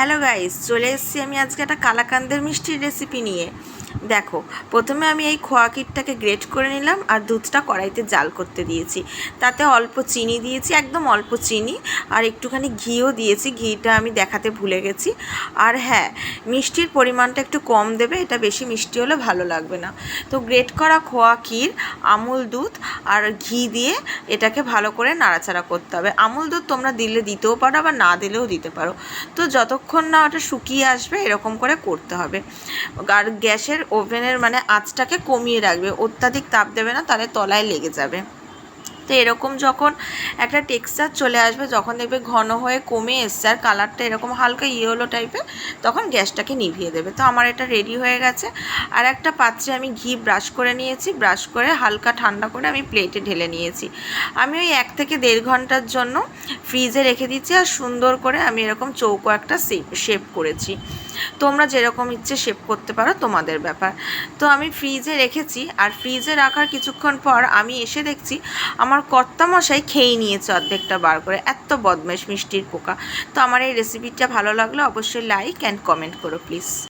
Hello guys, চলে এসেছি আমি আজকে একটা কালাকান্দের মিষ্টির রেসিপি নিয়ে। দেখো, প্রথমে আমি এই খোয়া ক্ষীরটাকে গ্রেট করে নিলাম আর দুধটা কড়াইতে জাল করতে দিয়েছি। তাতে অল্প চিনি দিয়েছি, একদম অল্প চিনি, আর একটুখানি ঘিও দিয়েছি। ঘিটা আমি দেখাতে ভুলে গেছি। আর হ্যাঁ, মিষ্টির পরিমাণটা একটু কম দেবে, এটা বেশি মিষ্টি হলে ভালো লাগবে না। তো গ্রেট করা খোয়া ক্ষীর, আমুল দুধ আর ঘি দিয়ে এটাকে ভালো করে নাড়াচাড়া করতে হবে। আমুল দুধ তোমরা দিলে দিতেও পারো, আবার না দিলেও দিতে পারো। তো যতক্ষণ না ওটা শুকিয়ে আসবে এরকম করে করতে হবে। আর গ্যাসের ওভেনের আঁচটাকে কমিয়ে রাখবে, অত্যাধিক তাপ দেবে না, তাহলে তলায় লেগে যাবে। তো এরকম যখন একটা টেক্সচার চলে আসবে, যখন দেখবে ঘন হয়ে কমে এসছে আর কালারটা এরকম হালকা ইয়েলো টাইপের, তখন গ্যাসটাকে নিভিয়ে দেবে। তো আমার এটা রেডি হয়ে গেছে। আর একটা পাত্রে আমি ঘি ব্রাশ করে নিয়েছি, ব্রাশ করে হালকা ঠান্ডা করে আমি প্লেটে ঢেলে নিয়েছি। আমি ওই 1 থেকে 1.5 ঘন্টার জন্য ফ্রিজে রেখে দিচ্ছি। আর সুন্দর করে আমি এরকম চৌকো একটা শেপ করেছি। তোমরা যেরকম ইচ্ছে শেপ করতে পারো, তোমাদের ব্যাপার। তো আমি ফ্রিজে রেখেছি, আর ফ্রিজে রাখার কিছুক্ষণ পর আমি এসে দেখছি আমার কর্তামশাই খেয়ে নিয়েছে অর্ধেকটা বার করে। এত বদমাইশ মিষ্টির পোকা। তো আমার এই রেসিপিটা ভালো লাগলো, অবশ্যই লাইক অ্যান্ড কমেন্ট করো প্লিজ।